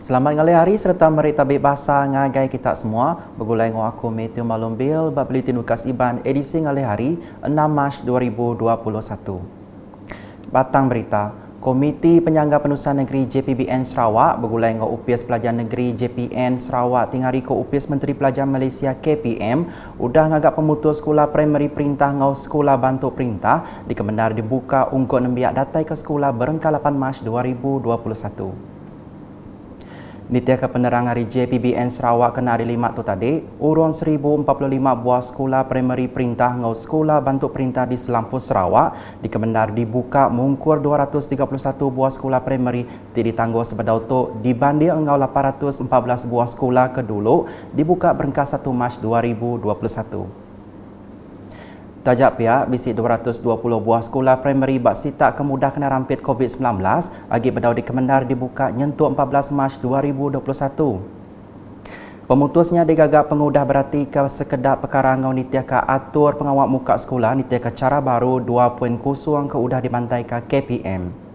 Selamat ngalih hari serta mari tabik bahasa ngagai kita semua. Begulai dengan aku Matthew Malumbil, bab Buletin Ukas Iban edisi ngalih hari 6 Mac 2021. Batang berita, Komiti Penyangga Penusan Negeri JPBN Sarawak begulai dengan UPS Pelajar Negeri JPN Sarawak tingari ke UPS Menteri Pelajar Malaysia KPM udah ngagak pemutus sekolah primary perintah ngau sekolah bantu perintah di Kebenar dibuka untuk nembiak datai ke sekolah berengka 8 Mac 2021. Nitiaka penerang hari JPBN Sarawak kena hari 5 tu tadi, urun 1045 buah sekolah primary perintah ngau sekolah bantu perintah di Selampus Sarawak di Kebenar dibuka mungkur 231 buah sekolah primary tidak ditangguh sebedau tu dibanding engau 814 buah sekolah kedulu dibuka berengkas 1 Mac 2021. Tajak pihak, bisik 220 buah sekolah primary bak sitak kemudah kena rampit COVID-19 agi bedau di Kebenar dibuka nyentuh 14 Mac 2021. Pemutusnya digagak pengudah berarti ke sekedar perkara ngau nitiaka atur pengawal muka sekolah nitiaka cara baru 2.0 ke udah dibantai ke KPM.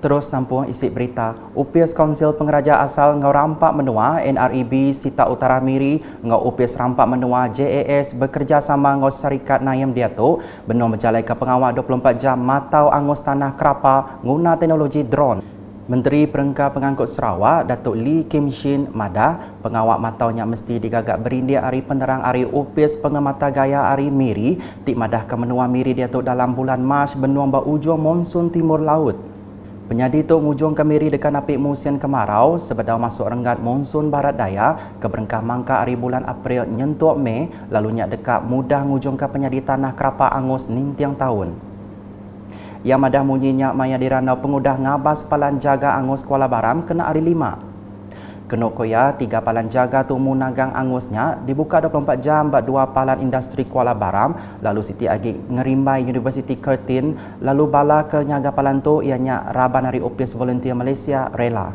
Terus nampung isi berita, UPS Kaunsil Pengeraja Asal Ngau Rampak Menua NREB Sita Utara Miri Ngau UPS Rampak Menua JAS bekerjasama Ngau Syarikat Nayam Diatuk benar menjalai ke pengawal 24 jam matau angus tanah kerapa guna teknologi drone. Menteri Perengka Pengangkut Sarawak Datuk Lee Kim Shin Madah pengawal mataunya mesti digagak berindia hari penerang hari UPS Pengamata Gaya hari Miri tik Madah ke Menua Miri Diatuk dalam bulan Mac benuang ba ujung monsun timur laut. Penyadi tu ngujung ke Miri dekat napik musim kemarau sebedau masuk renggat monsun barat daya ke berengkah mangka hari bulan April nyentuh Mei lalunya dekat mudah ngujung ke penyadi tanah kerapa angus nintiang tahun. Yang madah munyinya maya dirandau pengudah ngabas palan jaga angus Kuala Baram kena hari 5. Kenok koya 3 palan jaga tu munagang angusnya dibuka 24 jam bak 2 palan industri Kuala Baram lalu Siti Agi ngerimbai University Curtin lalu bala ke nyaga palan tu ianya Raban hari UPS Volunteer Malaysia rela.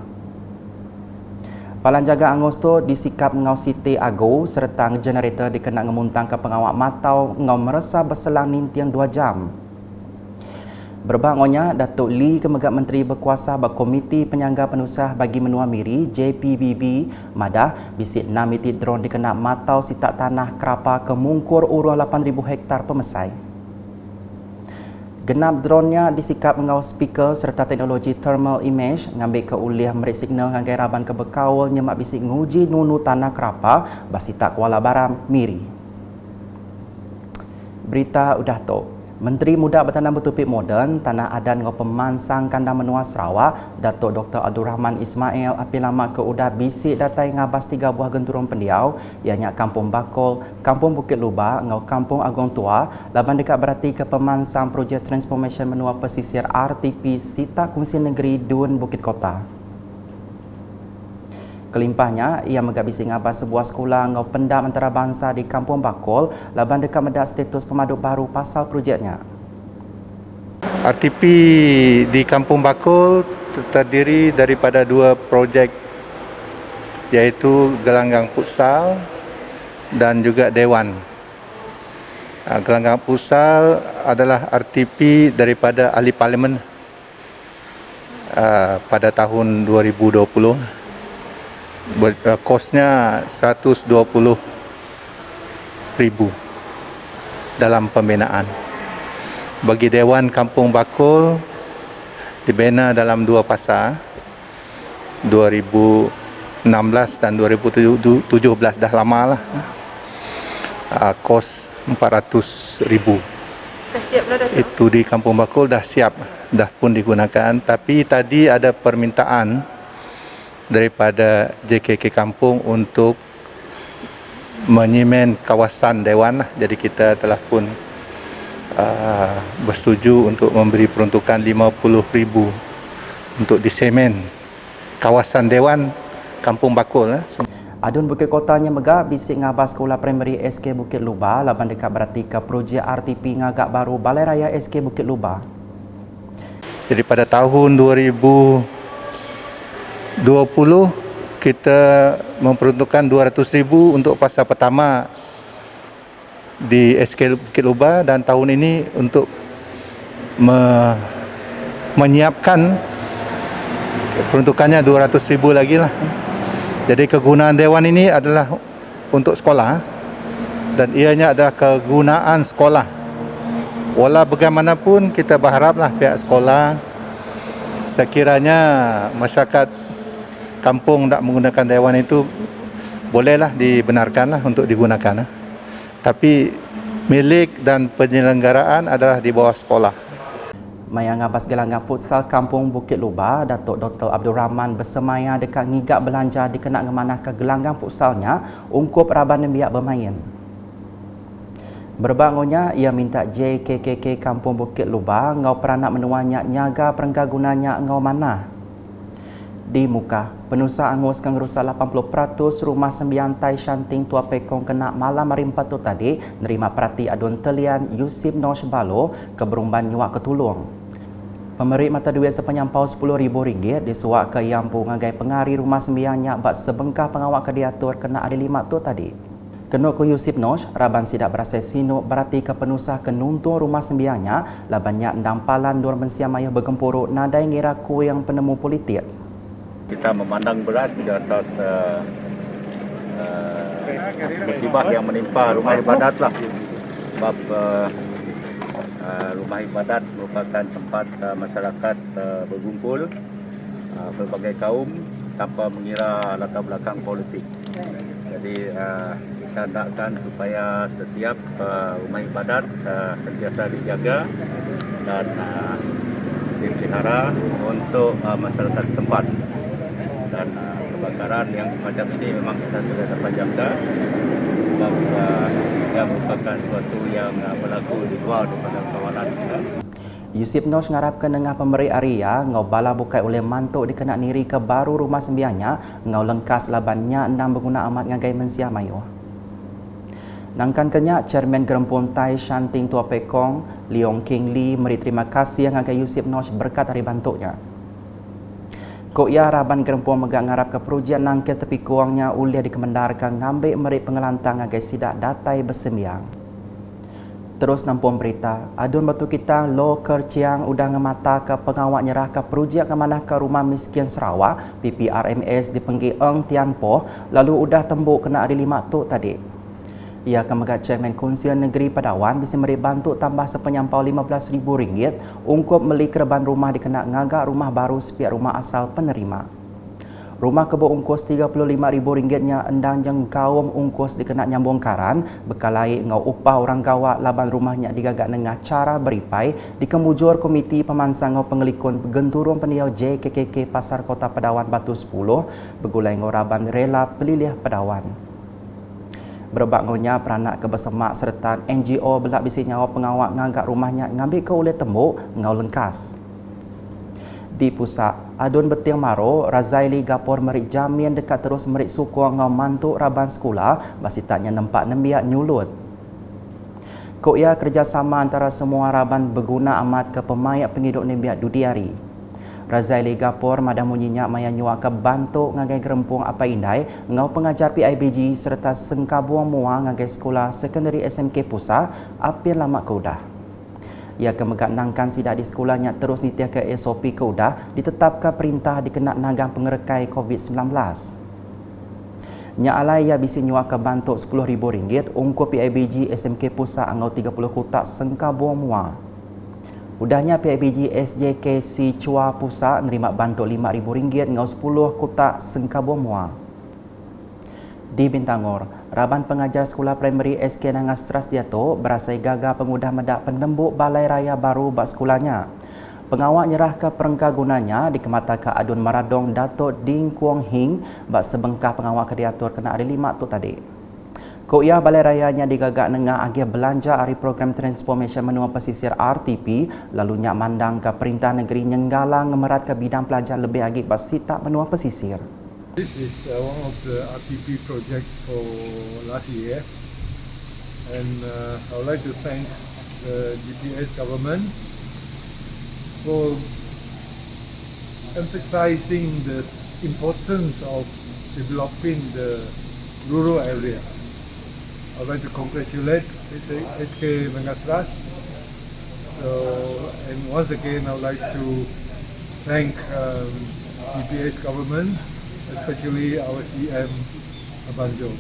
Palan jaga angus tu disikap ngau Siti Ago serta generator dikena ngemuntang ke pengawak matau ngau merasa berselang nintiang 2 jam. Berbangonya, Datuk Lee Kemegak Menteri Berkuasa bak Komiti Penyangga Penusah bagi Menua Miri JPBB Madah bisik 6 itik drone dikena matau sitak tanah kerapa ke mungkur urun 8,000 hektar pemesai. Genap drone-nya disikap mengau speaker serta teknologi thermal image ngambil ke uliah merik signal ngagai raban ke bekawal nyemak bisik nguji nunu tanah kerapa basitak Kuala Baram Miri. Berita udah tu. Menteri Muda Bertanam Bertopik Moden Tanah Adan ngau Pemansang Kandang Menua Sarawak Datuk Dr. Abdul Rahman Ismail api lama ke udah bisik datai ngabas 3 buah genturung pendiau ianya Kampung Bakol, Kampung Bukit Lubak ngau Kampung Agong Tua laban dekat berarti ke Pemansang Projek Transformation Menua Pesisir RTP Sita Kongsi Negeri Dun Bukit Kota. Kelimpahnya, ia megabisi ngabas sebuah sekolah ngau pendam antarabangsa di Kampung Bakol laban dekat medak status pemaduk baru pasal projeknya. RTP di Kampung Bakol terdiri daripada 2 projek iaitu gelanggang futsal dan juga dewan. Gelanggang futsal adalah RTP daripada ahli parlimen pada tahun 2020. Kosnya 120,000 dalam pembinaan. Bagi Dewan Kampung Bakol dibina dalam 2 fasa 2016 dan 2017 dah lama lah. Kos 400,000. Itu di Kampung Bakol dah siap, dah pun digunakan, tapi tadi ada permintaan daripada JKK Kampung untuk menyemen kawasan Dewan. Jadi kita telah pun bersetuju untuk memberi peruntukan 50,000 untuk disemen kawasan Dewan Kampung Bakol. Adun Bukit Kotanya megak bisik ngabas sekolah primary SK Bukit Lubak laban dekat berarti ke projek RTP ngagak baru Balai Raya SK Bukit Lubak. Jadi pada tahun 2020 kita memperuntukkan 200,000 untuk fasa pertama di SK Bukit Lubak dan tahun ini untuk menyiapkan peruntukannya 200,000 lagi lah. Jadi kegunaan dewan ini adalah untuk sekolah dan ianya adalah kegunaan sekolah. Walau bagaimanapun kita berharaplah pihak sekolah sekiranya masyarakat kampung nak menggunakan dewan itu bolehlah dibenarkanlah untuk digunakan. Tapi milik dan penyelenggaraan adalah di bawah sekolah. Mayang Abas Gelanggang Futsal Kampung Bukit Lubah, Datuk Dr. Abdul Rahman bersemaya dekat ngigap belanja dikenak ngemanah ke gelanggang futsalnya ungkup raban biak bermain. Berbangunnya, ia minta JKKK Kampung Bukit Lubah ngau peranak menuanya nyaga perenggagunanya ngau manah. Di muka, penusa angus kang rusak 80% rumah sembiantai Shanting Tua Pekong kena malam hari 4 tu tadi nerima perhati adun telian Yusif Nosh Balo ke Berumban Nyuak Ketulung. Pemberi mata duit sepenyampau RM10,000 disuak ke Yampu ngagai pengari rumah sembiannya bak sebengkah pengawal kediatur kena ada 5 tu tadi. Kenuk ke Yusif Nosh, raban sidak berasa sinuk berarti ke penusah ke nuntung rumah sembiannya labannya endampalan dua mensiam ayah bergempuruk nadai ngira ku yang penemu politik. Kita memandang berat di atas musibah yang menimpa rumah ibadat lah. Sebab rumah ibadat merupakan tempat masyarakat berkumpul berbagai kaum tanpa mengira latar belakang politik. Jadi kita hendakkan supaya setiap rumah ibadat sentiasa dijaga dan dipelihara untuk masyarakat setempat. Dan kebakaran yang macam ini memang kita sudah dapat jangka sebab ia merupakan sesuatu yang berlaku di luar daripada kawalan kita. Yusif Nosh ngarapkan dengan pemberi area ngau bala bukai oleh mantuk dikenak niri ke baru rumah sembiannya ngau lengkas labannya endang berguna amat ngagai mensia mayu. Nangkan kenyak Chairman Gerempun Tai Shanting Tua Pekong Leong King Lee meri terima kasih ngagai Yusif Nosh berkat dari bantuknya. Kok ia raban Gerempun megak ngarap ke perujian nangkil tepi kuangnya uliah dikemendarkan ngambil meri pengelantang ngagai sidak datai bersembiang. Terus nampun berita, adun batu kita lo kerciang udah ngemata ke pengawak nyerah ke perujian ke mana ke rumah miskin Sarawak, PPRMS di Penggi Eng Tianpoh, lalu udah tembuk kena ada 5 tu tadi. Ia kemegat Chairman Konsil Negeri Padawan bisa memberi bantu tambah sepenyampau RM15,000 ungkup meli kereban rumah dikenak ngagak rumah baru sepiak rumah asal penerima. Rumah kebo ungkus RM35,000-nya endang jengkaum ungkus dikenak nyambungkaran bekalai ngau upah orang gawak laban rumahnya digagak dengan cara beripai dikemujur Komiti Pemansang ngau pengelikun genturun pendiau JKKK Pasar Kota Padawan Batu 10 begulai ngau raban rela pelilih Padawan. Berbangunnya peranak kebersemak serta NGO belak bisi nyawa pengawak ngagak rumahnya ngambil ke oleh tembuk ngau lengkas. Di pusat, adun beting maro, Razaili Gapor merik jamin dekat terus merik sukuang ngau mantuk raban sekolah basitanya nempak nembiak nyulut. Kok ia kerjasama antara semua raban berguna amat ke pemayak penghidup nembiak dudiari. Razaili Gapor madah munyinya maya nyuak ke bantuk ngagai gerempung apa indai ngau pengajar PIBG serta sengkabuang muang ngagai sekolah sekondari SMK Pusat apir lama keudah. Ia kemegat nangkan sidak di sekolahnya terus nitiah ke SOP keudah ditetapkan perintah dikenak nagang pengerekai COVID-19. Nya alai ia bisi nyuak ke bantuk RM10,000 ungkup PIBG SMK Pusat angau 30 kotak sengkabuang muang. Udahnya PIBG SJKC Chua Pusat nerima bantuk RM5,000 ngau 10 kotak sengkabuang muang. Di Bintangor, raban pengajar sekolah primary SK Nangas Trust Diato berasai gagah pengudah medak penembuk balai raya baru bak sekolahnya. Pengawak nyerah ke perengkagunanya dikemata ke adun Maradong Datuk Ding Kuang Hing bak sebengkah pengawak kediatur kena ada 5 tu tadi. Kok ia balai rayanya digagak nengah agih belanja hari program transformation menua pesisir RTP lalu nyak mandang ke perintah negeri nyenggalang ngemerat ke bidang pelajar lebih agih bak sitak menua pesisir. This is one of the RTP projects for last year, and I would like to thank the GPS government for emphasizing the importance of developing the rural area. I would like to congratulate SK Mengasras. And once again, I would like to thank GPS government, especially our CM Abang Jo.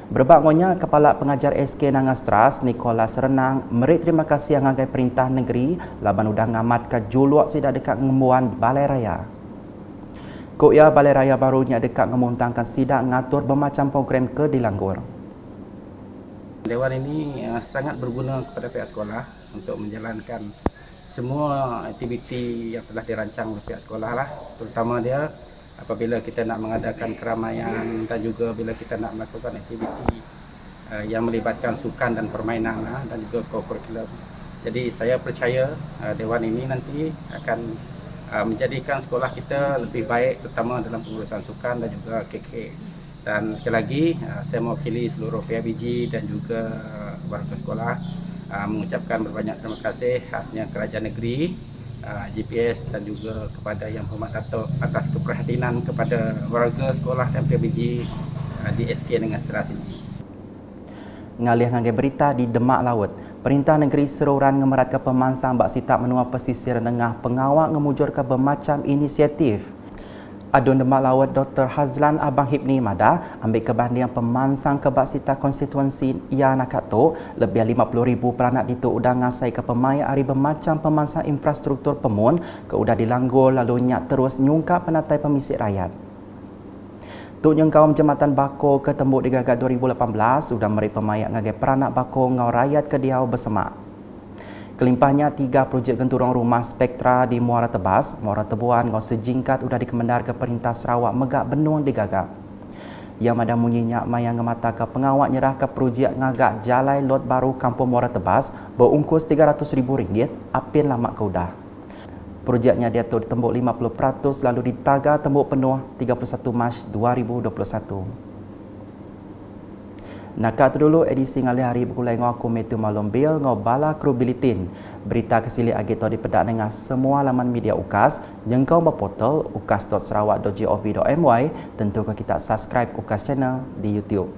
Berbagonya Kepala Pengajar SK Nangastras, Nicholas Renang, meri terima kasih ngagai Perintah Negeri laban udah ngamat ke juluak sida dekat ngembuan Balai Raya. Koya Balai Raya barunya dekat ngemuntangkan sida ngatur bermacam program ke di Langgur. Dewan ini sangat berguna kepada pihak sekolah untuk menjalankan semua aktiviti yang telah dirancang oleh pihak sekolah lah, terutama dia apabila kita nak mengadakan keramaian dan juga bila kita nak melakukan aktiviti yang melibatkan sukan dan permainan dan juga co-curriculum. Jadi saya percaya Dewan ini nanti akan menjadikan sekolah kita lebih baik, terutama dalam pengurusan sukan dan juga KK. Dan sekali lagi saya mewakili seluruh PIBG dan juga warga sekolah mengucapkan berbanyak terima kasih khasnya Kerajaan Negeri, GPS dan juga kepada Yang Berhormat Datuk atas keprihatinan kepada warga sekolah dan PIBG di SK Nangastras ini. Ngalih ngagai berita di Demak Laut, Perintah Negeri Seruran ngemerat ke pemansang bak sitak menua pesisir Nengah pengawak ngemujur ke bermacam inisiatif. Adun Demak Laut Dr. Hazlan Abang Hibni Mada ambil kebandingan pemansang ke bak sitak konstituensi ia nak tu lebih 50,000 peranak ditu udah ngasai ke pemai hari bermacam pemansang infrastruktur pemun ke udah dilanggur lalu nyak terus nyungkap penatai pemisik rakyat. Tuk Nyengkau Jambatan Bako ke Tembuk di Gagak 2018 sudah meri pemayak ngagai peranak Bako ngau rakyat ke Diau bersemak. Kelimpahnya 3 projek genturong rumah Spektra di Muara Tebas, Muara Tebuan ngau sejingkat udah dikemendar ke Perintah Sarawak megak benuang di Gagak. Yang ada munyinya mayang ngemata ke pengawak nyerah ke projek ngagak Jalai Lot Baru Kampung Muara Tebas berungkus RM300,000 apin lama ke udah. Projeknya dia tu ditembuk 50% lalu ditaga tembuk penuh 31 Mac 2021. Nakat tu dulu edisi ngalih hari berkulai ngau aku Metu Malum Bil ngau bala kru bilitin. Berita kesili agito di pedak dengan semua laman media UKAS, jengkau berportal ukas.sarawak.gov.my, tentu ke kita subscribe UKAS channel di YouTube.